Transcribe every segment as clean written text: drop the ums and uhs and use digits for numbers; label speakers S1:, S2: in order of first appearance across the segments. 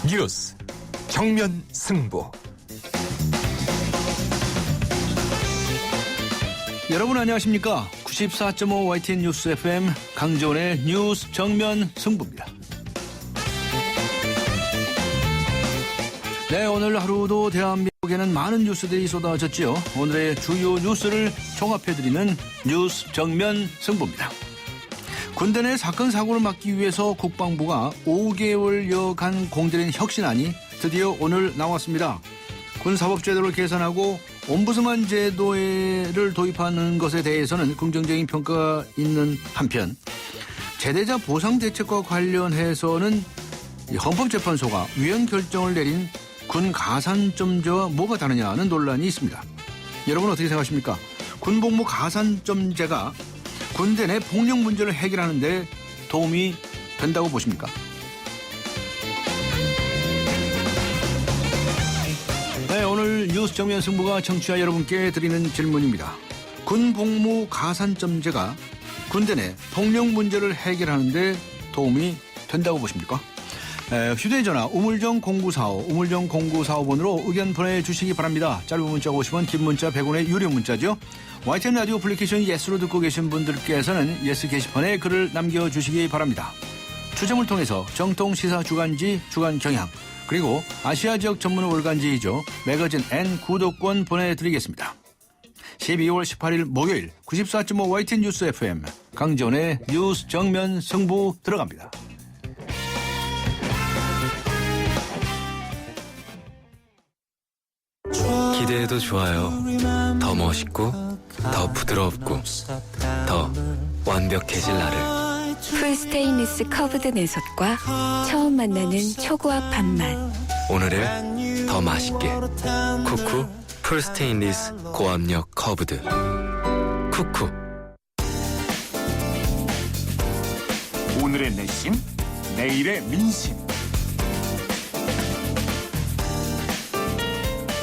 S1: 뉴스 정면 승부.
S2: 여러분 안녕하십니까? 94.5 YTN 뉴스 FM 강재원의 뉴스 정면 승부입니다. 네, 오늘 하루도 대한민국에는 많은 뉴스들이 쏟아졌죠. 오늘의 주요 뉴스를 종합해드리는 뉴스 정면 승부입니다. 군대 내 사건 사고를 막기 위해서 국방부가 5개월여간 공들인 혁신안이 드디어 오늘 나왔습니다. 군사법제도를 개선하고 옴부스만 제도를 도입하는 것에 대해서는 긍정적인 평가가 있는 한편 제대자 보상대책과 관련해서는 헌법재판소가 위헌 결정을 내린 군 가산점제와 뭐가 다르냐는 논란이 있습니다. 여러분 어떻게 생각하십니까? 군복무 가산점제가 군대 내 폭력 문제를 해결하는 데 도움이 된다고 보십니까? 네, 오늘 뉴스 정면 승부가 청취자 여러분께 드리는 질문입니다. 군복무 가산점제가 군대 내 폭력 문제를 해결하는 데 도움이 된다고 보십니까? 휴대전화 우물정 0945 우물정 0945번으로 의견 보내주시기 바랍니다. 짧은 문자 50원, 긴 문자 100원의 유료 문자죠. YTN 라디오 애플리케이션 예스로 듣고 계신 분들께서는 예스 게시판에 글을 남겨주시기 바랍니다. 추첨을 통해서 정통 시사 주간지 주간경향 그리고 아시아 지역 전문 월간지이죠. 매거진 N 구독권 보내드리겠습니다. 12월 18일 목요일 94.5 YTN 뉴스 FM 강재원의 뉴스 정면 승부 들어갑니다.
S3: 기대해도 좋아요. 더 멋있고 더 부드럽고 더 완벽해질 나를.
S4: 풀스테인리스 커브드 내솥과 처음 만나는 초고압 밥맛.
S3: 오늘을 더 맛있게. 쿠쿠 풀스테인리스 고압력 커브드. 쿠쿠.
S1: 오늘의 내심, 내일의 민심.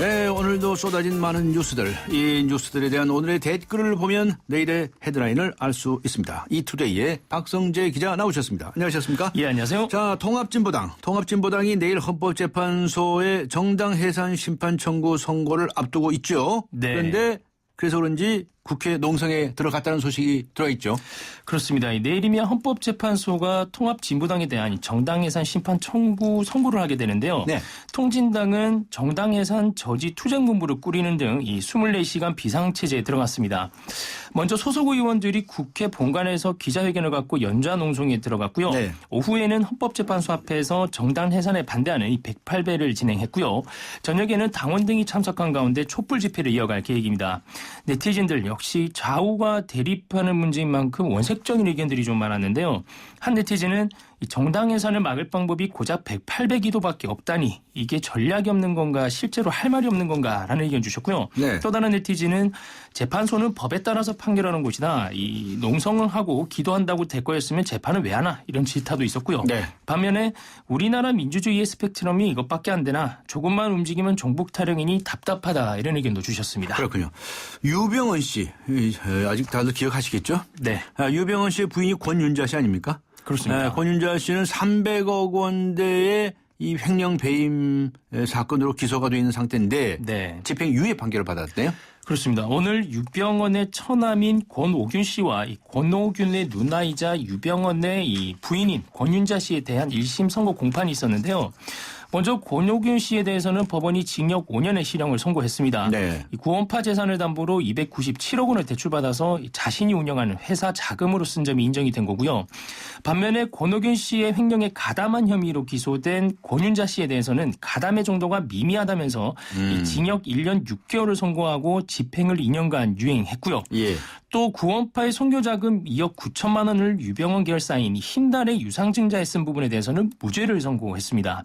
S2: 네, 오늘도 쏟아진 많은 뉴스들, 이 뉴스들에 대한 오늘의 댓글을 보면 내일의 헤드라인을 알 수 있습니다. 이투데이의 박성재 기자 나오셨습니다. 안녕하셨습니까?
S5: 예, 안녕하세요.
S2: 자, 통합진보당이 내일 헌법재판소에 정당 해산 심판 청구 선고를 앞두고 있죠.
S5: 네.
S2: 그런데 그래서 그런지 국회 농성에 들어갔다는 소식이 들어있죠.
S5: 그렇습니다. 내일이면 헌법재판소가 통합진보당에 대한 정당해산 심판 청구 선고를 하게 되는데요.
S2: 네.
S5: 통진당은 정당해산 저지 투쟁본부를 꾸리는 등 이 24시간 비상체제에 들어갔습니다. 먼저 소속 의원들이 국회 본관에서 기자회견을 갖고 연좌 농성에 들어갔고요.
S2: 네.
S5: 오후에는 헌법재판소 앞에서 정당 해산에 반대하는 이 108배를 진행했고요. 저녁에는 당원 등이 참석한 가운데 촛불 집회를 이어갈 계획입니다. 네티즌들 역시 좌우가 대립하는 문제인 만큼 원색적인 의견들이 좀 많았는데요. 한 네티즌은 이 정당 해산을 막을 방법이 고작 108배기도밖에 없다니 이게 전략이 없는 건가 실제로 할 말이 없는 건가라는 의견 주셨고요.
S2: 네.
S5: 또 다른 네티즌은 재판소는 법에 따라서 판결하는 곳이다. 이 농성을 하고 기도한다고 될 거였으면 재판을 왜 하나 이런 질타도 있었고요.
S2: 네.
S5: 반면에 우리나라 민주주의의 스펙트럼이 이것밖에 안 되나 조금만 움직이면 종북 타령이니 답답하다 이런 의견도 주셨습니다.
S2: 그렇군요. 유병헌 씨, 아직 다들 기억하시겠죠?
S5: 네.
S2: 유병헌 씨의 부인이 권윤자 씨 아닙니까?
S5: 그렇습니다.
S2: 권윤자 씨는 300억 원대의 이 횡령 배임 사건으로 기소가 되어 있는 상태인데
S5: 네.
S2: 집행유예 판결을 받았대요.
S5: 그렇습니다. 오늘 유병헌의 처남인 권오균 씨와 이 권오균의 누나이자 유병헌의 이 부인인 권윤자 씨에 대한 1심 선고 공판이 있었는데요. 먼저 권오균 씨에 대해서는 법원이 징역 5년의 실형을 선고했습니다.
S2: 네.
S5: 이 구원파 재산을 담보로 297억 원을 대출받아서 자신이 운영하는 회사 자금으로 쓴 점이 인정이 된 거고요. 반면에 권오균 씨의 횡령에 가담한 혐의로 기소된 권윤자 씨에 대해서는 가담의 정도가 미미하다면서 이 징역 1년 6개월을 선고하고 집행을 2년간 유행했고요.
S2: 예.
S5: 또 구원파의 선교자금 2억 9천만 원을 유병헌 계열사인 흰달의 유상증자에 쓴 부분에 대해서는 무죄를 선고했습니다.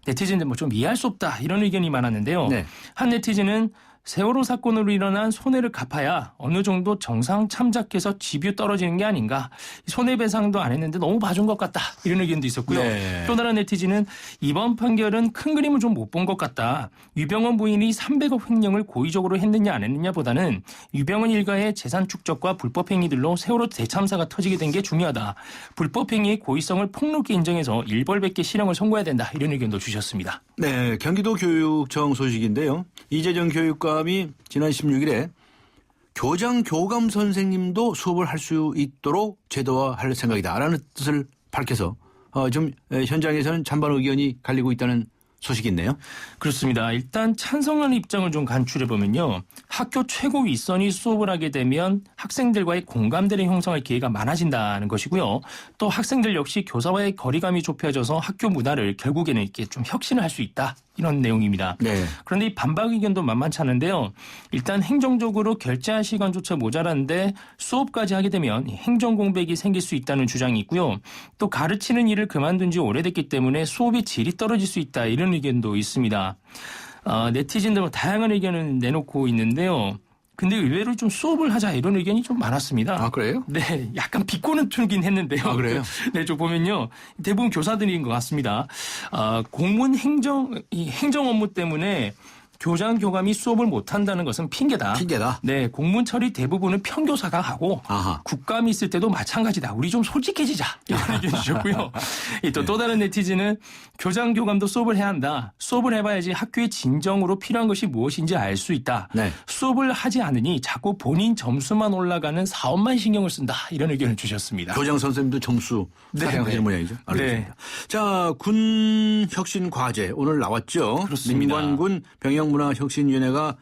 S5: 네티즌들 뭐 좀 이해할 수 없다 이런 의견이 많았는데요.
S2: 네.
S5: 한 네티즌은 세월호 사건으로 일어난 손해를 갚아야 어느 정도 정상 참작해서 집유 떨어지는 게 아닌가. 손해배상도 안 했는데 너무 봐준 것 같다. 이런 의견도 있었고요.
S2: 네.
S5: 또 다른 네티즌은 이번 판결은 큰 그림을 좀 못 본 것 같다. 유병헌 부인이 300억 횡령을 고의적으로 했느냐 안 했느냐보다는 유병헌 일가의 재산 축적과 불법 행위들로 세월호 대참사가 터지게 된 게 중요하다. 불법 행위의 고의성을 폭넓게 인정해서 일벌백계 실형을 선고해야 된다. 이런 의견도 주셨습니다.
S2: 네, 경기도 교육청 소식인데요. 이재정 교육감이 지난 16일에 교장 교감 선생님도 수업을 할 수 있도록 제도화할 생각이다라는 뜻을 밝혀서 좀 현장에서는 찬반 의견이 갈리고 있다는 소식이 있네요.
S5: 그렇습니다. 일단 찬성하는 입장을 좀 간추려 보면요. 학교 최고 윗선이 수업을 하게 되면 학생들과의 공감대를 형성할 기회가 많아진다는 것이고요. 또 학생들 역시 교사와의 거리감이 좁혀져서 학교 문화를 결국에는 이렇게 좀 혁신을 할 수 있다. 이런 내용입니다.
S2: 네.
S5: 그런데 이 반박 의견도 만만치 않은데요. 일단 행정적으로 결제할 시간조차 모자란데 수업까지 하게 되면 행정 공백이 생길 수 있다는 주장이 있고요. 또 가르치는 일을 그만둔 지 오래됐기 때문에 수업의 질이 떨어질 수 있다. 이런 의견도 있습니다. 네티즌들 다양한 의견을 내놓고 있는데요. 근데 의외로 좀 수업을 하자 이런 의견이 좀 많았습니다.
S2: 아, 그래요?
S5: 네, 약간 비꼬는 툴긴 했는데요.
S2: 아, 그래요?
S5: 네, 좀 보면요. 대부분 교사들인 것 같습니다. 공문 행정 업무 때문에 교장 교감이 수업을 못한다는 것은 핑계다.
S2: 핑계다.
S5: 네, 공문 처리 대부분은 평교사가 하고
S2: 아하.
S5: 국감이 있을 때도 마찬가지다. 우리 좀 솔직해지자. 이런 의견 주셨고요. 또 다른 네티즌은 교장 교감도 수업을 해야 한다. 수업을 해봐야지 학교의 진정으로 필요한 것이 무엇인지 알 수 있다.
S2: 네.
S5: 수업을 하지 않으니 자꾸 본인 점수만 올라가는 사업만 신경을 쓴다. 이런 의견을 주셨습니다.
S2: 교장 선생님도 점수 사냥하시는 모양이죠. 알겠습니다. 자, 군 혁신 과제 오늘 나왔죠.
S5: 그렇습니다.
S2: 민관군 병영문화혁신위원회가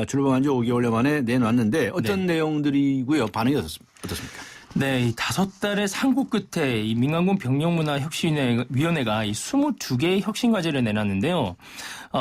S2: 출범한 지 5개월 만에 내놨는데 어떤 내용들이고요. 반응이 어떻습니까?
S5: 네, 이 5달의 상고 끝에 이 민간군 병력문화혁신위원회가 이 22개의 혁신 과제를 내놨는데요.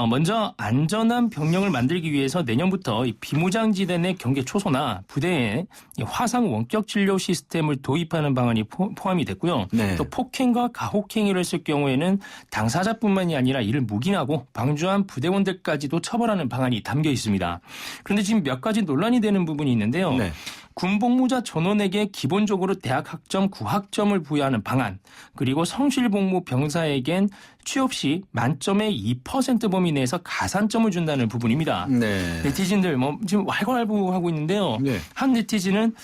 S5: 먼저 안전한 병력을 만들기 위해서 내년부터 이 비무장지대 내 경계 초소나 부대에 이 화상 원격 진료 시스템을 도입하는 방안이 포함이 됐고요.
S2: 네.
S5: 또 폭행과 가혹행위를 했을 경우에는 당사자뿐만이 아니라 이를 묵인하고 방조한 부대원들까지도 처벌하는 방안이 담겨 있습니다. 그런데 지금 몇 가지 논란이 되는 부분이 있는데요.
S2: 네.
S5: 군복무자 전원에게 기본적으로 대학 학점 9학점을 부여하는 방안, 그리고 성실복무 병사에겐 취업 시 만점의 2% 범위 내에서 가산점을 준다는 부분입니다.
S2: 네.
S5: 네티즌들 지금 왈가왈부하고 있는데요.
S2: 네.
S5: 한 네티즌은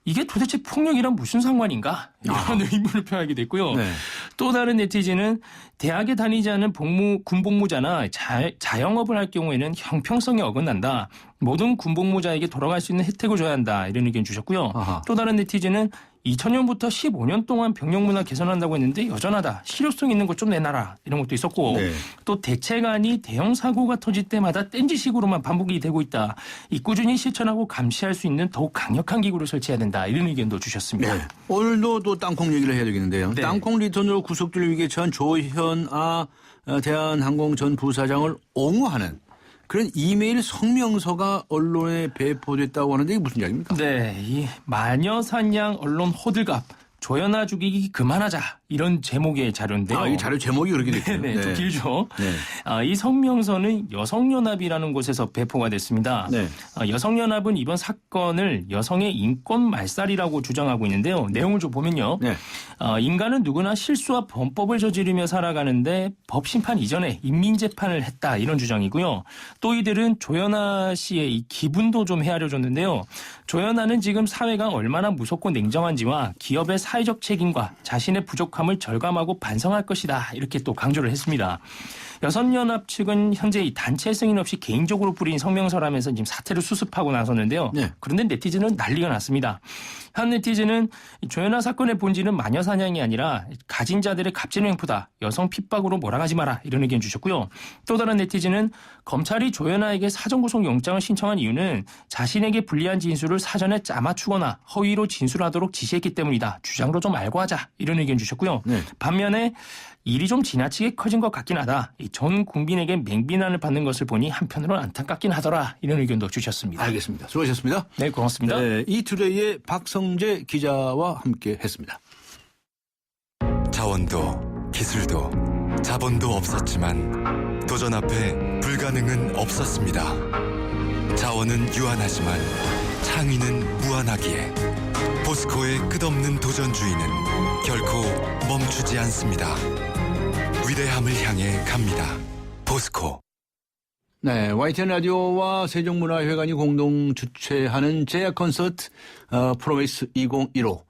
S5: 이게 도대체 폭력이랑 무슨 상관인가? 이런 의문을 표하게 됐고요.
S2: 네.
S5: 또 다른 네티즌은 대학에 다니지 않은 군복무자나 자영업을 할 경우에는 형평성이 어긋난다. 모든 군복무자에게 돌아갈 수 있는 혜택을 줘야 한다. 이런 의견 주셨고요.
S2: 아하.
S5: 또 다른 네티즌은 2000년부터 15년 동안 병력문화 개선한다고 했는데 여전하다. 실효성 있는 것 좀 내놔라. 이런 것도 있었고
S2: 네.
S5: 또 대책안이 대형 사고가 터질 때마다 땡지식으로만 반복이 되고 있다. 이 꾸준히 실천하고 감시할 수 있는 더욱 강력한 기구를 설치해야 된다. 이런 의견도 주셨습니다.
S2: 네. 오늘도 또 땅콩 얘기를 해야 되겠는데요.
S5: 네.
S2: 땅콩 리턴으로 구속될 위기에 처한 조현아 대한항공 전 부사장을 옹호하는 그런 이메일 성명서가 언론에 배포됐다고 하는데 이게 무슨 이야기입니까?
S5: 네, 이 마녀사냥 언론 호들갑 조연아 죽이기 그만하자 이런 제목의 자료인데요.
S2: 이 자료 제목이 그렇게 됐군요.
S5: 네, 좀 길죠.
S2: 네.
S5: 이 성명서는 여성연합이라는 곳에서 배포가 됐습니다.
S2: 네.
S5: 여성연합은 이번 사건을 여성의 인권 말살이라고 주장하고 있는데요. 내용을 좀 보면요.
S2: 네.
S5: 인간은 누구나 실수와 범법을 저지르며 살아가는데 법 심판 이전에 인민재판을 했다 이런 주장이고요. 또 이들은 조연아 씨의 이 기분도 좀 헤아려 줬는데요. 조연아는 지금 사회가 얼마나 무섭고 냉정한지와 기업의 사회적 책임과 자신의 부족함을 절감하고 반성할 것이다. 이렇게 또 강조를 했습니다. 여성연합 측은 현재 이 단체 승인 없이 개인적으로 뿌린 성명서라면서 지금 사태를 수습하고 나섰는데요.
S2: 네.
S5: 그런데 네티즌은 난리가 났습니다. 한 네티즌은 조연아 사건의 본질은 마녀사냥이 아니라 가진 자들의 값진 횡포다. 여성 핍박으로 몰아가지 마라. 이런 의견 주셨고요. 또 다른 네티즌은 검찰이 조연아에게 사전구속 영장을 신청한 이유는 자신에게 불리한 진술을 사전에 짜맞추거나 허위로 진술하도록 지시했기 때문이다. 주장도 좀 알고 하자. 이런 의견 주셨고요.
S2: 네.
S5: 반면에 일이 좀 지나치게 커진 것 같긴 하다. 전 국민에게 맹비난을 받는 것을 보니 한편으로는 안타깝긴 하더라. 이런 의견도 주셨습니다.
S2: 알겠습니다. 수고하셨습니다.
S5: 네, 고맙습니다.
S2: 네, 이투데이의 박성재 기자와 함께 했습니다.
S6: 자원도 기술도 자본도 없었지만 도전 앞에 불가능은 없었습니다. 자원은 유한하지만 창의는 무한하기에 포스코의 끝없는 도전주의는 결코 멈추지 않습니다. 위대함을 향해 갑니다. 포스코.
S2: 네, YTN 라디오와 세종문화회관이 공동 주최하는 제약 콘서트 프로미스 2015.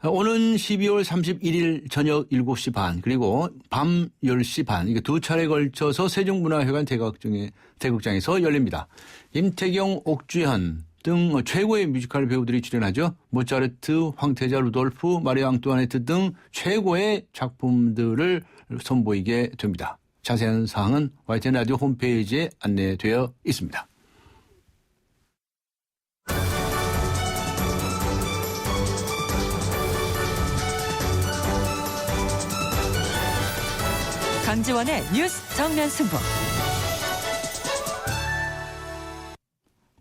S2: 오는 12월 31일 저녁 7시 반 그리고 밤 10시 반 이게 두 차례에 걸쳐서 세종문화회관 대극장에서 열립니다. 임태경, 옥주현 등 최고의 뮤지컬 배우들이 출연하죠. 모차르트, 황태자, 루돌프, 마리 앙뚜아네트 등 최고의 작품들을 선보이게 됩니다. 자세한 사항은 YTN 라디오 홈페이지에 안내되어 있습니다.
S7: 강지원의 뉴스 정면 승부.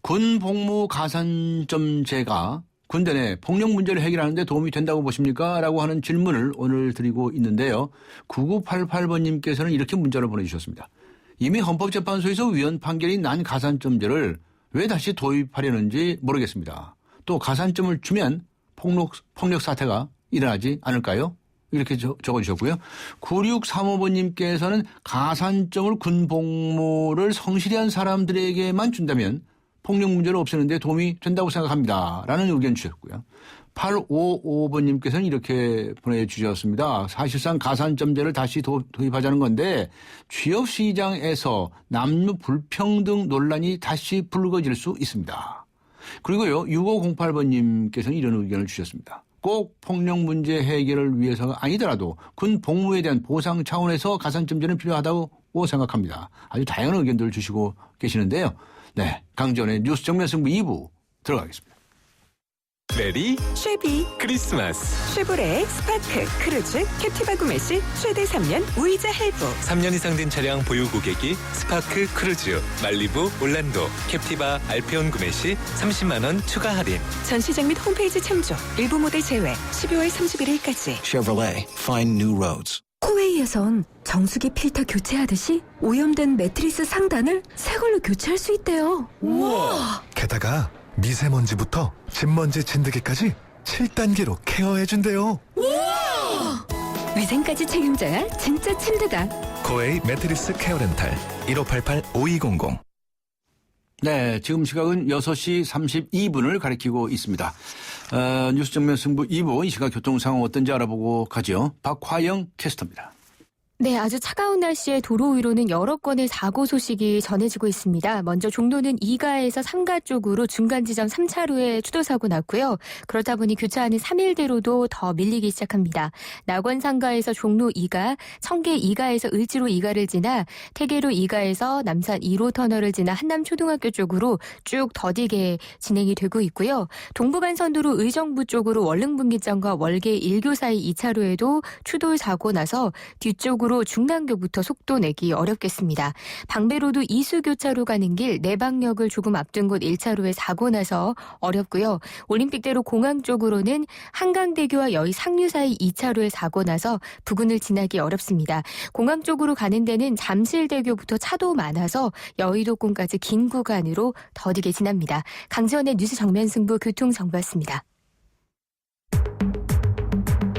S2: 군 복무 가산점제가 군대 내 폭력 문제를 해결하는 데 도움이 된다고 보십니까? 라고 하는 질문을 오늘 드리고 있는데요. 9988번님께서는 이렇게 문자를 보내주셨습니다. 이미 헌법재판소에서 위헌 판결이 난 가산점제를 왜 다시 도입하려는지 모르겠습니다. 또 가산점을 주면 폭력 사태가 일어나지 않을까요? 이렇게 적어주셨고요. 9635번님께서는 가산점을 군 복무를 성실히 한 사람들에게만 준다면 폭력 문제를 없애는 데 도움이 된다고 생각합니다. 라는 의견 주셨고요. 855번님께서는 이렇게 보내주셨습니다. 사실상 가산점제를 다시 도입하자는 건데 취업시장에서 남녀 불평등 논란이 다시 불거질 수 있습니다. 그리고요. 6508번님께서는 이런 의견을 주셨습니다. 꼭 폭력 문제 해결을 위해서가 아니더라도 군 복무에 대한 보상 차원에서 가산점제는 필요하다고 생각합니다. 아주 다양한 의견들을 주시고 계시는데요. 네, 강지원의 뉴스 정면 승부 2부 들어가겠습니다.
S3: 메리
S7: 쉐비,
S3: 크리스마스.
S7: 쉐보레, 스파크, 크루즈, 캡티바 구매 시 최대 3년 무이자 할부.
S3: 3년 이상 된 차량 보유 고객이 스파크, 크루즈, 말리부, 올란도, 캡티바, 알페온 구매 시 30만 원 추가 할인.
S7: 전시장 및 홈페이지 참조. 일부 모델 제외. 12월 31일까지.
S8: Chevrolet, find new roads.
S9: 코웨이에선 정수기 필터 교체하듯이 오염된 매트리스 상단을 새 걸로 교체할 수 있대요. 우와!
S10: 게다가 미세먼지부터 진먼지 진드기까지 7단계로 케어해준대요.
S9: 우와! 위생까지 책임져야 진짜 침대다.
S10: 코웨이 매트리스 케어 렌탈 1588-5200.
S2: 네, 지금 시각은 6시 32분을 가리키고 있습니다. 뉴스 정면 승부 2부 이 시각 교통 상황 어떤지 알아보고 가죠. 박화영 캐스터입니다.
S11: 네, 아주 차가운 날씨에 도로 위로는 여러 건의 사고 소식이 전해지고 있습니다. 먼저 종로는 2가에서 3가 쪽으로 중간 지점 3차로에 추돌사고 났고요. 그렇다 보니 교차하는 3일대로도 더 밀리기 시작합니다. 낙원 3가에서 종로 2가, 청계 2가에서 을지로 2가를 지나 태계로 2가에서 남산 2호 터널을 지나 한남초등학교 쪽으로 쭉 더디게 진행이 되고 있고요. 동부간선도로 의정부 쪽으로 월릉분기점과 월계 1교 사이 2차로에도 추돌 사고 나서 뒤쪽으로 중랑교부터 속도 내기 어렵겠습니다. 방배로도 이수교차로 가는 길 내방역을 조금 앞둔 곳 1차로에 사고 나서 어렵고요. 올림픽대로 공항 쪽으로는 한강대교와 여의 상류 사이 2차로에 사고 나서 부근을 지나기 어렵습니다. 공항 쪽으로 가는 데는 잠실대교부터 차도 많아서 여의도권까지 긴 구간으로 더디게 지납니다. 강지원의 뉴스 정면 승부 교통정보였습니다.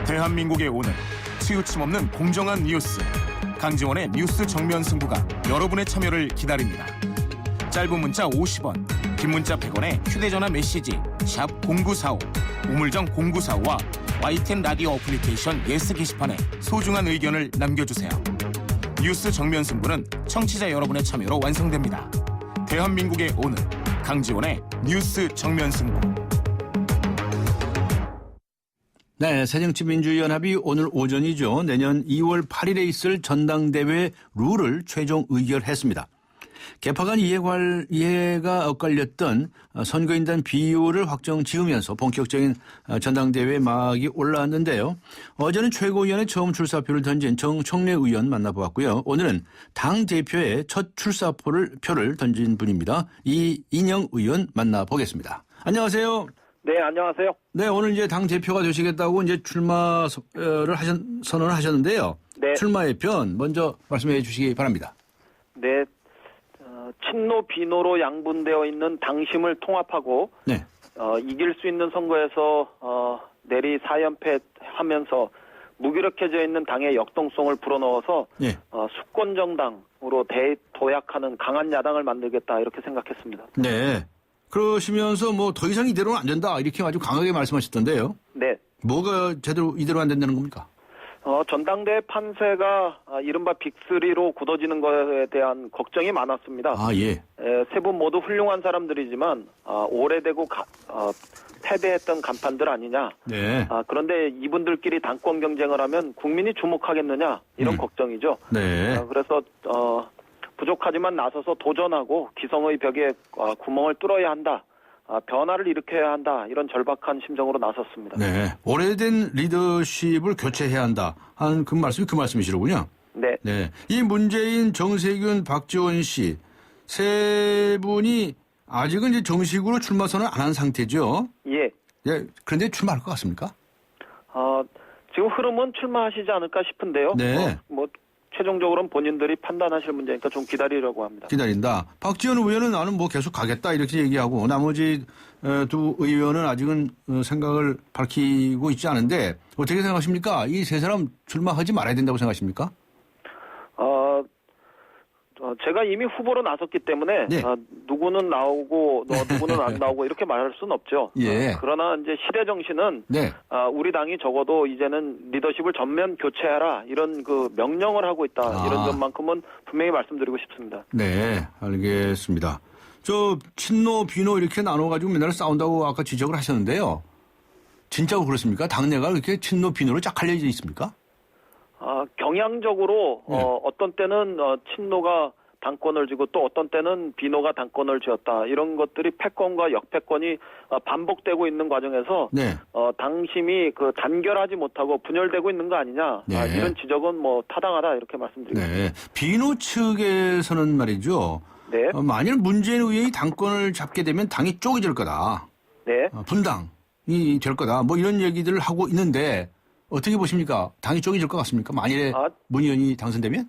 S1: 대한민국의 오늘 치우침 없는 공정한 뉴스 강지원의 뉴스 정면 승부가 여러분의 참여를 기다립니다. 짧은 문자 50원, 긴 문자 100원에 휴대전화 메시지 샵 0945 우물정 0945와 YTN 라디오 어플리케이션 예스 게시판에 소중한 의견을 남겨주세요. 뉴스 정면 승부는 청취자 여러분의 참여로 완성됩니다. 대한민국의 오늘 강지원의 뉴스 정면 승부.
S2: 네, 새정치민주연합이 오늘 오전이죠. 내년 2월 8일에 있을 전당대회 룰을 최종 의결했습니다. 개파간 이해가 엇갈렸던 선거인단 비율을 확정 지으면서 본격적인 전당대회 막이 올라왔는데요. 어제는 최고위원회 처음 출사표를 던진 정청래 의원 만나보았고요. 오늘은 당대표의 첫 출사표를 던진 분입니다. 이인영 의원 만나보겠습니다. 안녕하세요.
S12: 네, 안녕하세요.
S2: 네, 오늘 이제 당 대표가 되시겠다고 이제 선언을 하셨는데요.
S12: 네.
S2: 출마의 편 먼저 말씀해 주시기 바랍니다.
S12: 네, 친노 비노로 양분되어 있는 당심을 통합하고
S2: 네.
S12: 이길 수 있는 선거에서 내리 4연패하면서 무기력해져 있는 당의 역동성을 불어넣어서
S2: 예.
S12: 수권 정당으로 대도약하는 강한 야당을 만들겠다 이렇게 생각했습니다.
S2: 네. 그러시면서 뭐 더 이상 이대로는 안 된다 이렇게 아주 강하게 말씀하셨던데요.
S12: 네.
S2: 뭐가 제대로 이대로 안 된다는 겁니까?
S12: 전당대 판세가 이른바 빅3로 굳어지는 것에 대한 걱정이 많았습니다.
S2: 아, 예.
S12: 세 분 모두 훌륭한 사람들이지만 오래되고 패배했던 간판들 아니냐.
S2: 네.
S12: 그런데 이분들끼리 당권 경쟁을 하면 국민이 주목하겠느냐 이런 걱정이죠.
S2: 네.
S12: 그래서 부족하지만 나서서 도전하고 기성의 벽에 구멍을 뚫어야 한다. 변화를 일으켜야 한다. 이런 절박한 심정으로 나섰습니다.
S2: 네. 오래된 리더십을 교체해야 한다. 하는 그 말씀이 그 말씀이시로군요.
S12: 네.
S2: 네. 이 문재인, 정세균, 박지원 씨 세 분이 아직은 이제 정식으로 출마 선언 안 한 상태죠.
S12: 예.
S2: 예. 그런데 출마할 것 같습니까?
S12: 지금 흐름은 출마하시지 않을까 싶은데요.
S2: 네.
S12: 최종적으로는 본인들이 판단하실 문제니까 좀 기다리려고 합니다.
S2: 기다린다. 박지원 의원은 나는 뭐 계속 가겠다 이렇게 얘기하고 나머지 두 의원은 아직은 생각을 밝히고 있지 않은데 어떻게 생각하십니까? 이 세 사람 출마하지 말아야 된다고 생각하십니까?
S12: 제가 이미 후보로 나섰기 때문에
S2: 네.
S12: 누구는 나오고 누구는 안 나오고 이렇게 말할 수는 없죠.
S2: 예.
S12: 그러나 이제 시대 정신은
S2: 네.
S12: 우리 당이 적어도 이제는 리더십을 전면 교체하라 이런 그 명령을 하고 있다. 이런 점만큼은 분명히 말씀드리고 싶습니다.
S2: 네, 알겠습니다. 저 친노 비노 이렇게 나눠가지고 맨날 싸운다고 아까 지적을 하셨는데요. 진짜로 그렇습니까? 당내가 그렇게 친노 비노로 쫙 갈려져 있습니까?
S12: 경향적으로
S2: 네.
S12: 어떤 때는 친노가 당권을 쥐고 또 어떤 때는 비노가 당권을 쥐었다. 이런 것들이 패권과 역패권이 반복되고 있는 과정에서
S2: 네.
S12: 당심이 단결하지 못하고 분열되고 있는 거 아니냐.
S2: 네.
S12: 이런 지적은 타당하다 이렇게 말씀드립니다.
S2: 네. 비노 측에서는 말이죠.
S12: 네.
S2: 만일 문재인 의원이 당권을 잡게 되면 당이 쪼개질 거다.
S12: 네.
S2: 분당이 될 거다. 뭐 이런 얘기들을 하고 있는데 어떻게 보십니까? 당이 쪼개질 것 같습니까? 만일에 문 의원이 당선되면?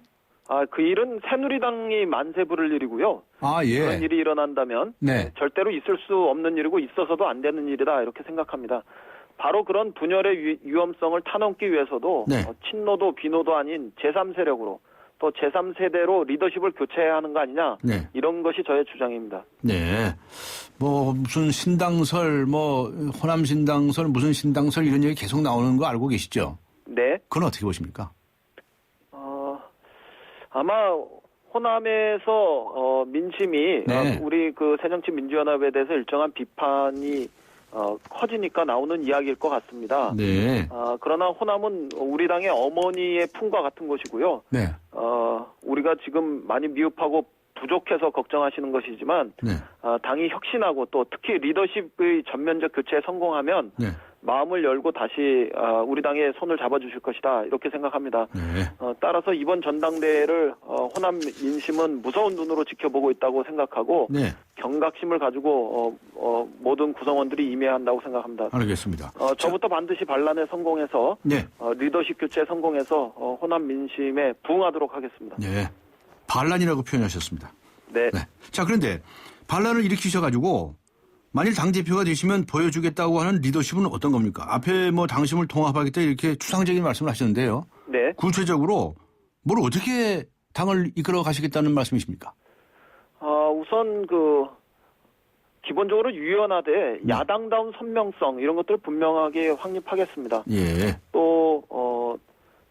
S12: 그 일은 새누리당이 만세 부를 일이고요.
S2: 예.
S12: 그런 일이 일어난다면
S2: 네.
S12: 절대로 있을 수 없는 일이고 있어서도 안 되는 일이다 이렇게 생각합니다. 바로 그런 분열의 위험성을 타넘기 위해서도
S2: 네.
S12: 친노도 비노도 아닌 제3세력으로 또 제3세대로 리더십을 교체해야 하는 거 아니냐.
S2: 네.
S12: 이런 것이 저의 주장입니다.
S2: 네. 무슨 신당설, 호남 신당설, 무슨 신당설 이런 얘기 계속 나오는 거 알고 계시죠?
S12: 네.
S2: 그건 어떻게 보십니까?
S12: 아마 호남에서 민심이
S2: 네.
S12: 우리 새정치민주연합에 대해서 일정한 비판이 커지니까 나오는 이야기일 것 같습니다.
S2: 네.
S12: 그러나 호남은 우리 당의 어머니의 품과 같은 것이고요.
S2: 네.
S12: 우리가 지금 많이 미흡하고 부족해서 걱정하시는 것이지만
S2: 네.
S12: 당이 혁신하고 또 특히 리더십의 전면적 교체에 성공하면
S2: 네.
S12: 마음을 열고 다시 우리 당의 손을 잡아주실 것이다 이렇게 생각합니다.
S2: 네.
S12: 따라서 이번 전당대회를 호남 민심은 무서운 눈으로 지켜보고 있다고 생각하고
S2: 네.
S12: 경각심을 가지고 모든 구성원들이 임해야 한다고 생각합니다.
S2: 알겠습니다.
S12: 저부터 반드시 반란에 성공해서
S2: 네.
S12: 리더십 교체에 성공해서 호남 민심에 부응하도록 하겠습니다.
S2: 네. 반란이라고 표현하셨습니다.
S12: 네.
S2: 네. 자, 그런데 반란을 일으키셔가지고 만일 당대표가 되시면 보여주겠다고 하는 리더십은 어떤 겁니까? 앞에 당심을 통합하겠다 이렇게 추상적인 말씀을 하셨는데요.
S12: 네.
S2: 구체적으로 뭘 어떻게 당을 이끌어 가시겠다는 말씀이십니까?
S12: 우선 기본적으로 유연하되 야당다운 선명성 이런 것들을 분명하게 확립하겠습니다.
S2: 예.
S12: 또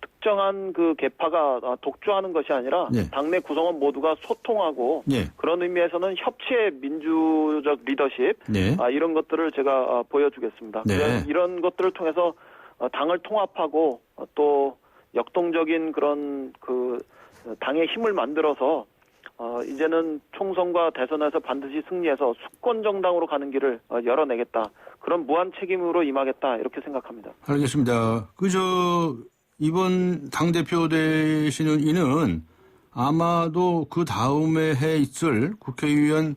S12: 특정한 계파가 독주하는 것이 아니라
S2: 네.
S12: 당내 구성원 모두가 소통하고
S2: 네.
S12: 그런 의미에서는 협치의 민주적 리더십
S2: 네.
S12: 이런 것들을 제가 보여주겠습니다.
S2: 네.
S12: 이런 것들을 통해서 당을 통합하고 또 역동적인 그런 당의 힘을 만들어서 이제는 총선과 대선에서 반드시 승리해서 수권 정당으로 가는 길을 열어내겠다. 그런 무한 책임으로 임하겠다 이렇게 생각합니다.
S2: 알겠습니다. 이번 당대표 되시는 이는 아마도 그 다음에 해 있을 국회의원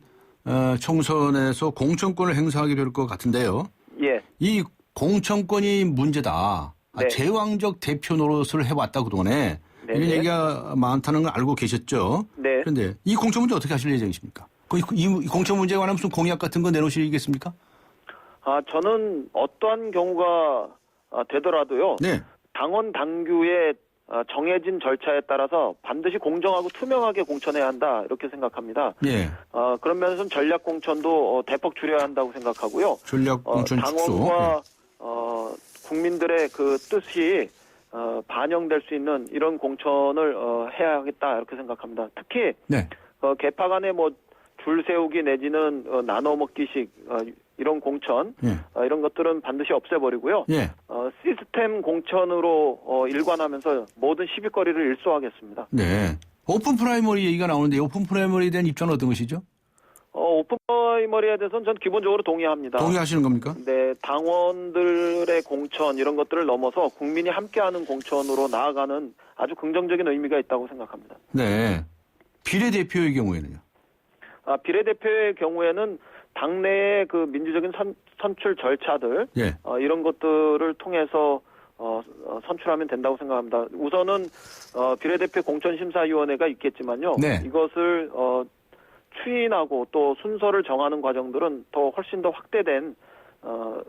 S2: 총선에서 공천권을 행사하게 될 것 같은데요.
S12: 예.
S2: 이 공천권이 문제다.
S12: 네.
S2: 제왕적 대표 노릇을 해왔다 그동안에. 이런 얘기가 많다는 걸 알고 계셨죠?
S12: 네.
S2: 그런데 이 공천 문제 어떻게 하실 예정이십니까? 이 공천 문제에 관한 무슨 공약 같은 거 내놓으시겠습니까?
S12: 저는 어떠한 경우가 되더라도요.
S2: 네.
S12: 당원 당규의 정해진 절차에 따라서 반드시 공정하고 투명하게 공천해야 한다 이렇게 생각합니다.
S2: 네.
S12: 그런 면에서는 전략 공천도 대폭 줄여야 한다고 생각하고요.
S2: 전략 공천 축소.
S12: 당원과 국민들의 그 뜻이 반영될 수 있는 이런 공천을 해야 하겠다 이렇게 생각합니다. 특히
S2: 네.
S12: 개파 간에 뭐 줄 세우기 내지는 나눠 먹기식 이런 공천 이런 것들은 반드시 없애버리고요.
S2: 예.
S12: 시스템 공천으로 일관하면서 모든 시비거리를 일소하겠습니다.
S2: 네. 오픈 프라이머리 얘기가 나오는데 오픈 프라이머리에 대한 입장은 어떤 것이죠?
S12: 오픈 프라이머리에 대해서는 전 기본적으로 동의합니다.
S2: 동의하시는 겁니까?
S12: 네, 당원들의 공천 이런 것들을 넘어서 국민이 함께하는 공천으로 나아가는 아주 긍정적인 의미가 있다고 생각합니다.
S2: 네. 비례대표의 경우에는요?
S12: 비례대표의 경우에는 당내의 그 민주적인 선출 절차들
S2: 예.
S12: 이런 것들을 통해서 선출하면 된다고 생각합니다. 우선은 비례대표 공천심사위원회가 있겠지만요.
S2: 네.
S12: 이것을 추인하고 또 순서를 정하는 과정들은 더 훨씬 더 확대된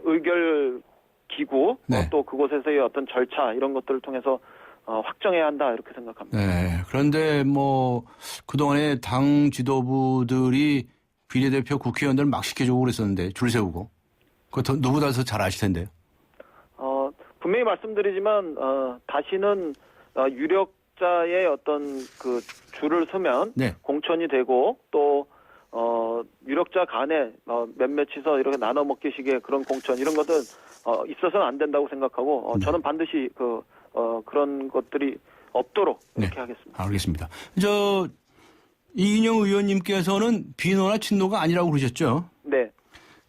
S12: 의결 기구
S2: 네.
S12: 또 그곳에서의 어떤 절차 이런 것들을 통해서 확정해야 한다 이렇게 생각합니다.
S2: 네. 그런데 뭐 그동안에 당 지도부들이 비례대표 국회의원들 막 시켜주고 그랬었는데 줄 세우고 그거 누구보다 더 잘 아실 텐데요.
S12: 분명히 말씀드리지만 다시는 유력자의 어떤 그 줄을 서면
S2: 네.
S12: 공천이 되고 또 유력자 간에 몇몇이서 이렇게 나눠 먹기식의 그런 공천 이런 것은 있어서는 안 된다고 생각하고 저는 반드시 그런 것들이 없도록 이렇게 하겠습니다.
S2: 알겠습니다. 이인영 의원님께서는 비노나 친노가 아니라고 그러셨죠?
S12: 네.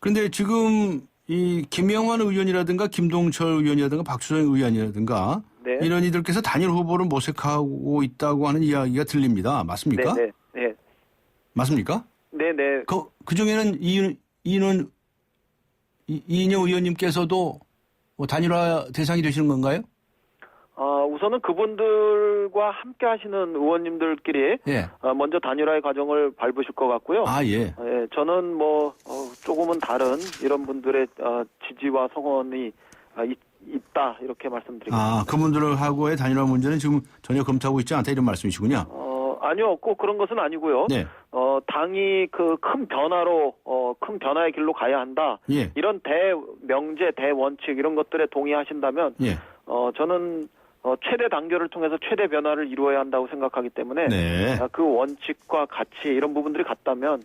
S2: 그런데 지금 이 김영환 의원이라든가 김동철 의원이라든가 박수정 의원이라든가
S12: 네.
S2: 이런 이들께서 단일 후보를 모색하고 있다고 하는 이야기가 들립니다. 맞습니까?
S12: 네. 네.
S2: 맞습니까?
S12: 네. 네.
S2: 그 중에는 이인영 의원님께서도 뭐 단일화 대상이 되시는 건가요?
S12: 우선은 그분들과 함께 하시는 의원님들끼리
S2: 예.
S12: 먼저 단일화의 과정을 밟으실 것 같고요.
S2: 예.
S12: 저는 조금은 다른 이런 분들의 지지와 성원이 있다 이렇게 말씀드리겠습니다.
S2: 그분들하고의 단일화 문제는 지금 전혀 검토하고 있지 않다 이런 말씀이시군요.
S12: 아니요, 꼭 그런 것은 아니고요.
S2: 네.
S12: 당이 그 큰 변화의 길로 가야 한다.
S2: 예.
S12: 이런 대명제, 대원칙 이런 것들에 동의하신다면,
S2: 예.
S12: 저는 최대 단결을 통해서 최대 변화를 이루어야 한다고 생각하기 때문에
S2: 네.
S12: 그 원칙과 가치 이런 부분들이 같다면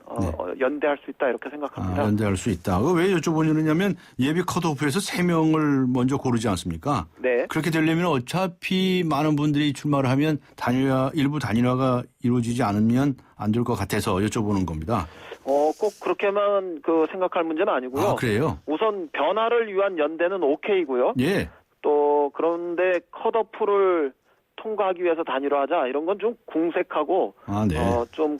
S12: 연대할 수 있다 이렇게 생각합니다.
S2: 연대할 수 있다. 왜 여쭤보냐면 예비 컷오프에서 3명을 먼저 고르지 않습니까?
S12: 네.
S2: 그렇게 되려면 어차피 많은 분들이 출마를 하면 일부 단일화가 이루어지지 않으면 안 될 것 같아서 여쭤보는 겁니다.
S12: 꼭 그렇게만 생각할 문제는 아니고요.
S2: 그래요?
S12: 우선 변화를 위한 연대는 오케이고요.
S2: 예.
S12: 또 그런데 컷오프를 통과하기 위해서 단일화하자 이런 건 좀 궁색하고
S2: 네.
S12: 좀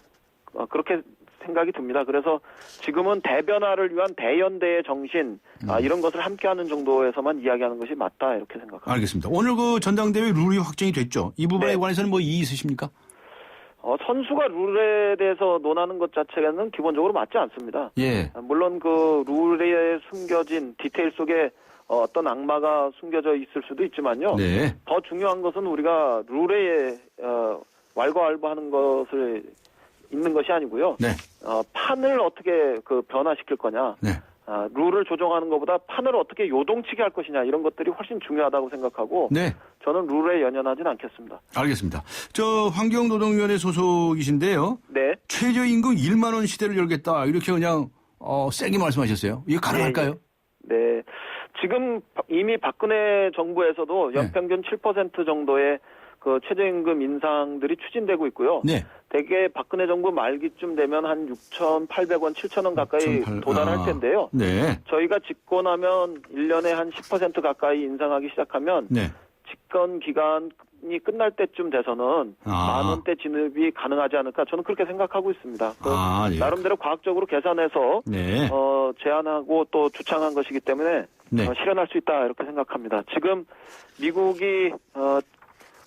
S12: 그렇게 생각이 듭니다. 그래서 지금은 대변화를 위한 대연대의 정신 이런 것을 함께하는 정도에서만 이야기하는 것이 맞다 이렇게 생각합니다.
S2: 알겠습니다. 오늘 전당대회 룰이 확정이 됐죠. 이 부분에
S12: 네.
S2: 관해서는 이의 있으십니까?
S12: 선수가 룰에 대해서 논하는 것 자체는 기본적으로 맞지 않습니다.
S2: 예.
S12: 물론 그 룰에 숨겨진 디테일 속에 어떤 악마가 숨겨져 있을 수도 있지만요.
S2: 네.
S12: 더 중요한 것은 우리가 룰에 왈가왈부하는 것을 있는 것이 아니고요.
S2: 네.
S12: 판을 어떻게 변화시킬 거냐.
S2: 네.
S12: 룰을 조정하는 것보다 판을 어떻게 요동치게 할 것이냐 이런 것들이 훨씬 중요하다고 생각하고
S2: 네.
S12: 저는 룰에 연연하진 않겠습니다.
S2: 알겠습니다. 환경노동위원회 소속이신데요.
S12: 네.
S2: 최저임금 1만 원 시대를 열겠다 이렇게 그냥 세게 말씀하셨어요. 이게 가능할까요?
S12: 네. 지금 이미 박근혜 정부에서도 연평균 7% 정도의 그 최저임금 인상들이 추진되고 있고요.
S2: 네.
S12: 대개 박근혜 정부 말기쯤 되면 한 6,800원, 7,000원 가까이 도달할 텐데요.
S2: 네.
S12: 저희가 집권하면 1년에 한 10% 가까이 인상하기 시작하면
S2: 네.
S12: 집권 기간이 끝날 때쯤 돼서는 만 원대 진입이 가능하지 않을까 저는 그렇게 생각하고 있습니다.
S2: 예.
S12: 나름대로 과학적으로 계산해서
S2: 네.
S12: 제안하고 또 주창한 것이기 때문에
S2: 네.
S12: 실현할 수 있다 이렇게 생각합니다. 지금 미국이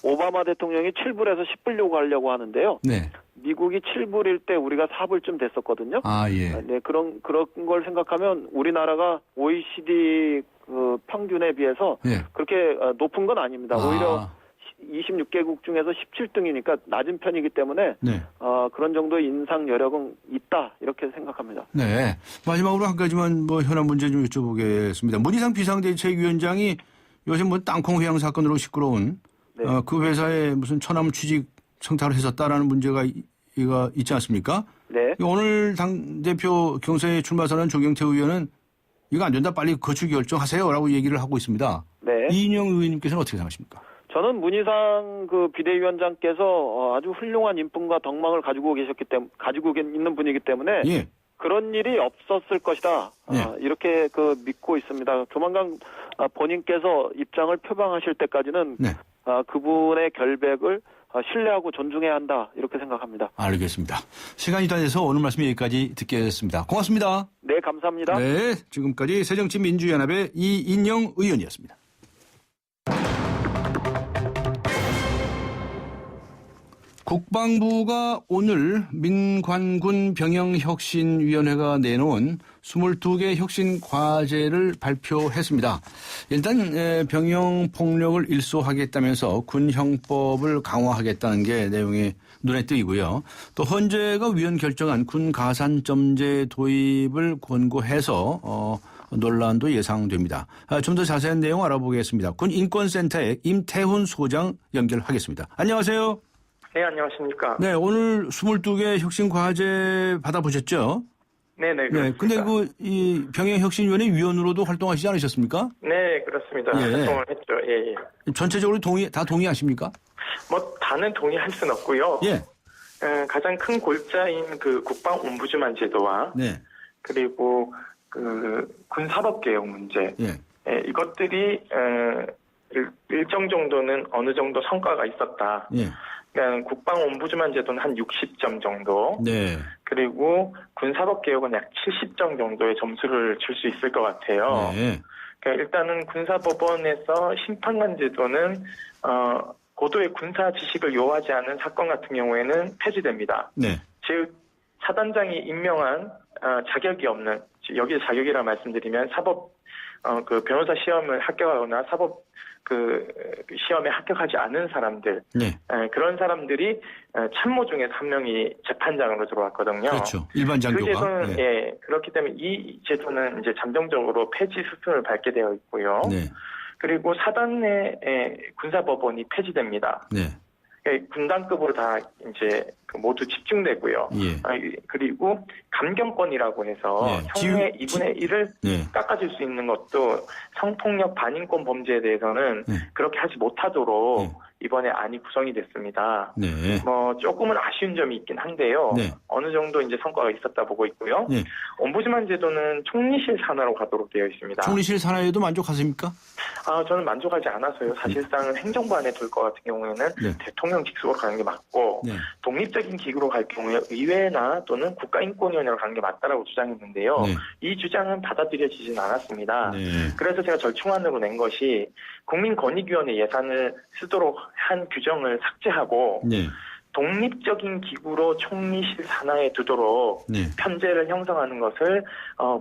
S12: 오바마 대통령이 7불에서 10불 요구하려고 하는데요.
S2: 네.
S12: 미국이 7불일 때 우리가 4불쯤 됐었거든요.
S2: 아, 예.
S12: 네, 그런 걸 생각하면 우리나라가 OECD 그 평균에 비해서
S2: 예.
S12: 그렇게 높은 건 아닙니다. 오히려 26개국 중에서 17등이니까 낮은 편이기 때문에
S2: 네.
S12: 그런 정도의 인상 여력은 있다 이렇게 생각합니다.
S2: 네. 마지막으로 한 가지만 현안 문제 좀 여쭤보겠습니다. 문희상 비상대책위원장이 요새 땅콩 회항 사건으로 시끄러운
S12: 네.
S2: 그 회사에 무슨 처남 취직 청탁을 했었다라는 문제가 있지 않습니까?
S12: 네.
S2: 오늘 당대표 경선에 출마선언 조경태 의원은 이거 안 된다 빨리 거취 결정하세요라고 얘기를 하고 있습니다.
S12: 네.
S2: 이인영 의원님께서는 어떻게 생각하십니까?
S12: 저는 문희상 그 비대위원장께서 아주 훌륭한 인품과 덕망을 가지고 있는 분이기 때문에
S2: 예.
S12: 그런 일이 없었을 것이다.
S2: 네.
S12: 이렇게 믿고 있습니다. 조만간 본인께서 입장을 표방하실 때까지는
S2: 네.
S12: 그분의 결백을 신뢰하고 존중해야 한다. 이렇게 생각합니다.
S2: 알겠습니다. 시간이 다 돼서 오늘 말씀 여기까지 듣겠습니다. 고맙습니다.
S12: 네, 감사합니다.
S2: 네, 지금까지 새정치민주연합의 이인영 의원이었습니다. 국방부가 오늘 민관군 병영혁신위원회가 내놓은 22개 혁신 과제를 발표했습니다. 일단 병영폭력을 일소하겠다면서 군형법을 강화하겠다는 게 내용이 눈에 띄고요. 또 헌재가 위헌 결정한 군 가산점제 도입을 권고해서 논란도 예상됩니다. 좀 더 자세한 내용 알아보겠습니다. 군 인권센터의 임태훈 소장 연결하겠습니다. 안녕하세요.
S13: 네, 안녕하십니까.
S2: 네, 오늘 22개 혁신 과제 받아보셨죠?
S13: 네네,
S2: 네, 근데 이 병영혁신위원회 위원으로도 활동하시지 않으셨습니까?
S13: 네, 그렇습니다.
S2: 예.
S13: 활동을 했죠. 예.
S2: 전체적으로 다 동의하십니까?
S13: 다는 동의할 순 없고요.
S2: 예.
S13: 가장 큰 골자인 그 국방옴부즈만 제도와
S2: 네.
S13: 그리고 그 군사법개혁 문제,
S2: 예.
S13: 이것들이 일정 정도는 어느 정도 성과가 있었다.
S2: 예.
S13: 그러니까 국방옴부즈만 제도는 한 60점 정도.
S2: 네.
S13: 그리고 군사법개혁은 약 70점 정도의 점수를 줄 수 있을 것 같아요.
S2: 네.
S13: 그러니까 일단은 군사법원에서 심판관 제도는 고도의 군사 지식을 요하지 않은 사건 같은 경우에는 폐지됩니다.
S2: 네.
S13: 즉 사단장이 임명한 자격이 없는, 여기서 자격이라 말씀드리면 사법 그 변호사 시험을 합격하거나 사법 그 시험에 합격하지 않은 사람들,
S2: 네.
S13: 그런 사람들이 참모 중에서 한 명이 재판장으로 들어왔거든요.
S2: 그렇죠. 일반 장교가.
S13: 그 제도는
S2: 네.
S13: 예, 그렇기 때문에 이 제도는 이제 잠정적으로 폐지 수순을 밟게 되어 있고요.
S2: 네.
S13: 그리고 사단 내 군사법원이 폐지됩니다.
S2: 네.
S13: 군단급으로 다 이제 모두 집중되고요.
S2: 예.
S13: 그리고 감경권이라고 해서 형의 2분의 1을 깎아줄 수 있는 것도 성폭력 반인권 범죄에 대해서는 그렇게 하지 못하도록 이번에 안이 구성이 됐습니다.
S2: 네.
S13: 조금은 아쉬운 점이 있긴 한데요.
S2: 네.
S13: 어느 정도 이제 성과가 있었다 보고 있고요.
S2: 네.
S13: 옴부즈만 제도는 총리실 산하로 가도록 되어 있습니다.
S2: 총리실 산하에도 만족하십니까?
S13: 저는 만족하지 않아서요. 사실상 행정부 안에 둘 것 같은 경우에는 대통령 직속으로 가는 게 맞고 독립적인 기구로 갈 경우에 의회나 또는 국가인권위원회로 가는 게 맞다라고 주장했는데요. 이 주장은 받아들여지진 않았습니다. 그래서 제가 절충안으로 낸 것이 국민권익위원회 예산을 쓰도록 한 규정을 삭제하고 독립적인 기구로 총리실 산하에 두도록 편제를 형성하는 것을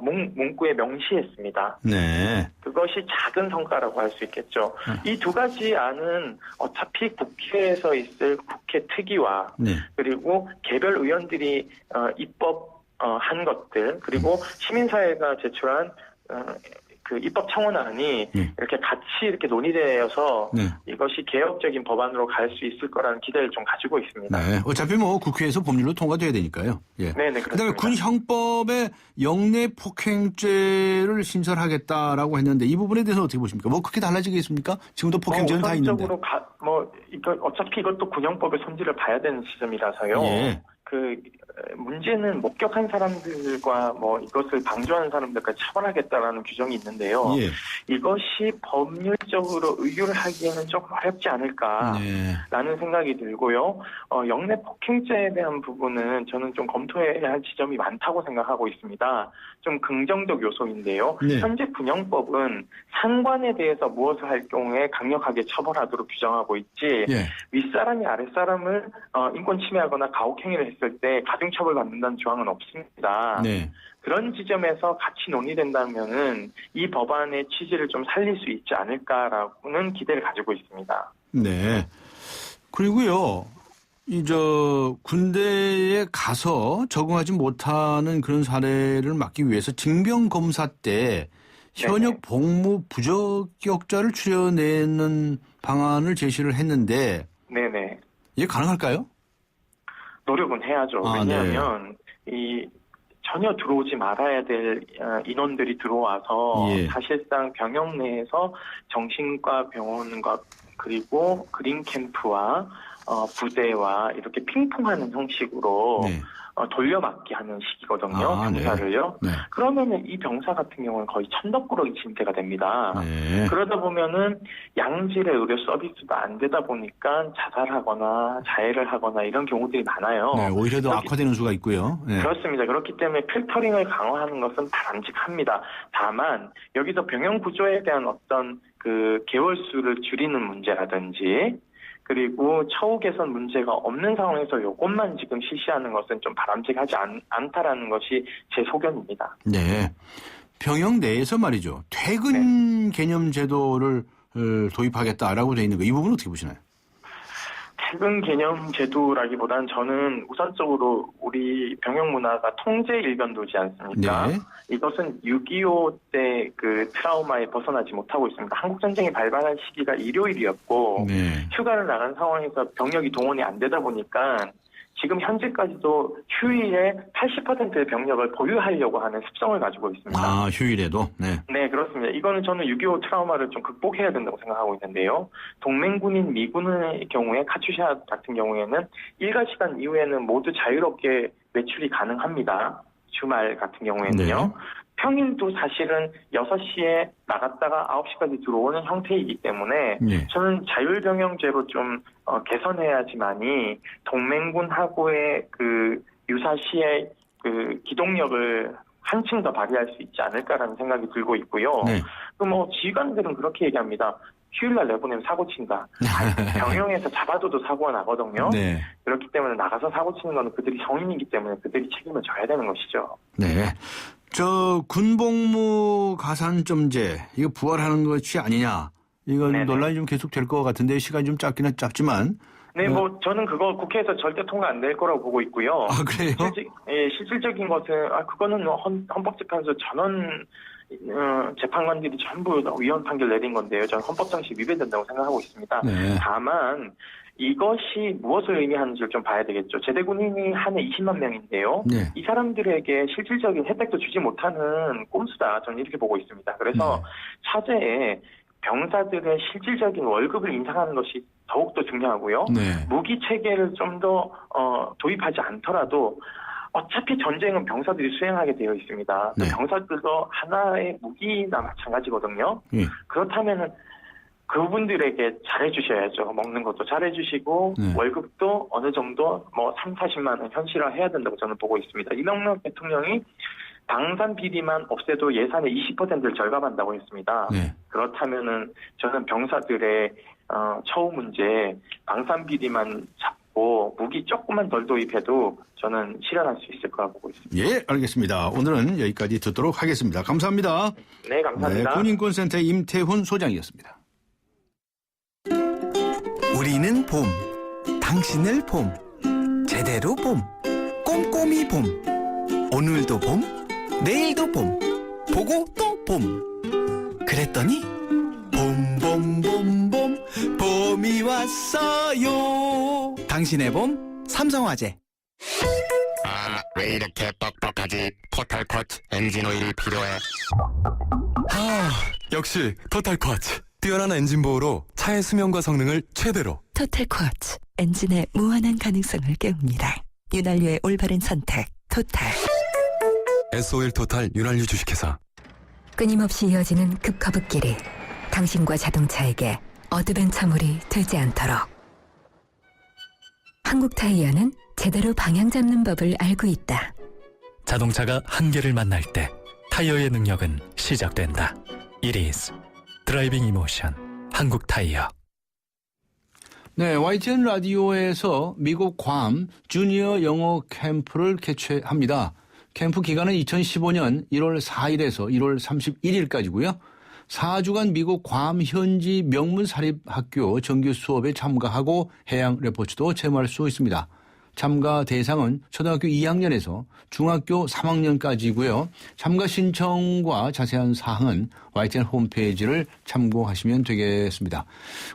S13: 문구에 명시했습니다.
S2: 네.
S13: 그것이 작은 성과라고 할 수 있겠죠. 이 두 가지 안은 어차피 국회에서 있을 국회 특위와 그리고 개별 의원들이 입법한 것들 그리고 시민사회가 제출한 그 입법 청원안이 이렇게 같이 이렇게 논의되어서 이것이 개혁적인 법안으로 갈 수 있을 거라는 기대를 좀 가지고 있습니다.
S2: 네. 어차피 국회에서 법률로 통과돼야 되니까요. 예.
S13: 네네.
S2: 그다음에 군 형법에 영내 폭행죄를 신설하겠다라고 했는데 이 부분에 대해서 어떻게 보십니까? 그렇게 달라지겠습니까? 지금도 폭행죄는 다 있는데.
S13: 어차피 이것도 군형법의 손질을 봐야 되는 지점이라서요. 문제는 목격한 사람들과 뭐 이것을 방조하는 사람들까지 처벌하겠다라는 규정이 있는데요.
S2: 예.
S13: 이것이 법률적으로 의율을 하기에는 조금 어렵지 않을까라는 생각이 들고요. 영내 폭행죄에 대한 부분은 저는 좀 검토해야 할 지점이 많다고 생각하고 있습니다. 좀 긍정적 요소인데요.
S2: 네.
S13: 현재 군형법은 상관에 대해서 무엇을 할 경우에 강력하게 처벌하도록 규정하고 있지
S2: 예.
S13: 윗사람이 아랫사람을 인권 침해하거나 가혹행위를 했을 때 가중처벌 받는다는 조항은 없습니다.
S2: 네.
S13: 그런 지점에서 같이 논의된다면은 이 법안의 취지를 좀 살릴 수 있지 않을까라고는 기대를 가지고 있습니다.
S2: 네. 그리고요, 군대에 가서 적응하지 못하는 그런 사례를 막기 위해서 징병검사 때 현역 복무 부적격자를 추려내는 방안을 제시를 했는데,
S13: 네네.
S2: 이게 가능할까요?
S13: 노력은 해야죠. 왜냐하면 전혀 들어오지 말아야 될 인원들이 들어와서 사실상 병영 내에서 정신과 병원과 그리고 그린 캠프와 부대와 이렇게 핑퐁하는 형식으로 돌려막기 하는 시기거든요. 병사를요.
S2: 네.
S13: 그러면은 이 병사 같은 경우는 거의 천덕꾸러기 침대가 됩니다.
S2: 네.
S13: 그러다 보면은 양질의 의료 서비스도 안 되다 보니까 자살하거나 자해를 하거나 이런 경우들이 많아요.
S2: 네, 오히려 더 악화되는 수가 있고요. 네.
S13: 그렇습니다. 그렇기 때문에 필터링을 강화하는 것은 바람직합니다. 다만 여기서 병영 구조에 대한 어떤 그 개월수를 줄이는 문제라든지 그리고 처우 개선 문제가 없는 상황에서 이것만 지금 실시하는 것은 좀 바람직하지 않다라는 것이 제 소견입니다.
S2: 네. 병영 내에서 말이죠. 퇴근 개념 제도를 도입하겠다라고 되어 있는 거, 이 부분은 어떻게 보시나요?
S13: 퇴근 개념 제도라기보다는 저는 우선적으로 우리 병영 문화가 통제 일변도지 않습니까?
S2: 네.
S13: 이것은 6.25 때 그 트라우마에 벗어나지 못하고 있습니다. 한국전쟁이 발발한 시기가 일요일이었고 휴가를 나간 상황에서 병력이 동원이 안 되다 보니까 지금 현재까지도 휴일에 80%의 병력을 보유하려고 하는 습성을 가지고 있습니다.
S2: 아, 휴일에도? 네.
S13: 네, 그렇습니다. 이거는 저는 6.25 트라우마를 좀 극복해야 된다고 생각하고 있는데요. 동맹군인 미군의 경우에 카츄샤 같은 경우에는 일과 시간 이후에는 모두 자유롭게 외출이 가능합니다. 주말 같은 경우에는요. 평일도 사실은 6시에 나갔다가 9시까지 들어오는 형태이기 때문에 저는 자율병영제로 좀 개선해야지만이 동맹군하고의 그 유사시의 그 기동력을 한층 더 발휘할 수 있지 않을까라는 생각이 들고 있고요. 그 뭐 지휘관들은 그렇게 얘기합니다. 휴일날 내보내면 사고 친다. 병영에서 잡아둬도 사고가 나거든요. 그렇기 때문에 나가서 사고 치는 건 그들이 성인이기 때문에 그들이 책임을 져야 되는 것이죠.
S2: 네. 군복무 가산점제, 이거 부활하는 것이 아니냐. 이건 논란이 좀 계속 될 것 같은데, 시간이 좀 짧기는 짧지만.
S13: 네, 저는 그거 국회에서 절대 통과 안 될 거라고 보고 있고요.
S2: 아, 그래요?
S13: 실질적인 것은, 그거는 헌법재판소 전원, 재판관들이 전부 위헌 판결 내린 건데요. 저는 헌법정신 위배된다고 생각하고 있습니다. 다만, 이것이 무엇을 의미하는지를 좀 봐야 되겠죠. 제대군인이 한 해 20만 명인데요. 이 사람들에게 실질적인 혜택도 주지 못하는 꼼수다. 저는 이렇게 보고 있습니다. 그래서 차제에 병사들의 실질적인 월급을 인상하는 것이 더욱더 중요하고요. 무기 체계를 좀 더 도입하지 않더라도 어차피 전쟁은 병사들이 수행하게 되어 있습니다. 병사들도 하나의 무기나 마찬가지거든요. 그렇다면은 그분들에게 잘해주셔야죠. 먹는 것도 잘해주시고 월급도 어느 정도 3, 40만 원 현실화해야 된다고 저는 보고 있습니다. 이명박 대통령이 방산 비리만 없애도 예산의 20%를 절감한다고 했습니다. 그렇다면은 저는 병사들의 처우 문제, 방산 비리만 잡고 무기 조금만 덜 도입해도 저는 실현할 수 있을 거라고 보고 있습니다.
S2: 예, 알겠습니다. 오늘은 여기까지 듣도록 하겠습니다. 감사합니다.
S13: 네, 감사합니다.
S2: 군인권센터의 임태훈 소장이었습니다.
S8: 우리는 봄, 당신을 봄, 제대로 봄, 꼼꼼히 봄, 오늘도 봄, 내일도 봄, 보고 또 봄. 그랬더니 봄봄봄봄 봄이 왔어요. 당신의 봄 삼성화재.
S14: 왜 이렇게 뻑뻑하지? 토탈 쿼츠 엔진 오일이 필요해.
S6: 역시 토탈 쿼츠. 뛰어난 엔진 보호로 차의 수명과 성능을 최대로.
S15: 토탈 쿼츠 엔진의 무한한 가능성을 깨웁니다. 윤활유의 올바른 선택, 토탈.
S6: S-오일 토탈 윤활유 주식회사.
S9: 끊임없이 이어지는 급커브길이 당신과 자동차에게 어드벤처물이 되지 않도록. 한국 타이어는 제대로 방향 잡는 법을 알고 있다.
S16: 자동차가 한계를 만날 때 타이어의 능력은 시작된다. It is 드라이빙 이모션 한국 타이어.
S2: 네, YTN 라디오에서 미국 괌 주니어 영어 캠프를 개최합니다. 캠프 기간은 2015년 1월 4일에서 1월 31일까지고요. 4주간 미국 괌 현지 명문 사립학교 정규 수업에 참가하고 해양 레포츠도 체험할 수 있습니다. 참가 대상은 초등학교 2학년에서 중학교 3학년까지고요. 참가 신청과 자세한 사항은 YTN 홈페이지를 참고하시면 되겠습니다.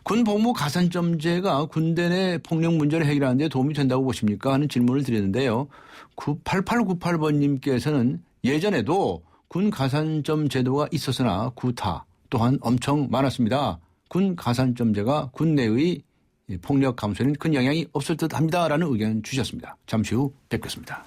S2: 군 복무 가산점제가 군대 내 폭력 문제를 해결하는 데 도움이 된다고 보십니까? 하는 질문을 드렸는데요. 8898번님께서는 예전에도 군 가산점 제도가 있었으나 구타 또한 엄청 많았습니다. 군 가산점제가 군 내의 폭력 감소에는 큰 영향이 없을 듯합니다라는 의견 주셨습니다. 잠시 후 뵙겠습니다.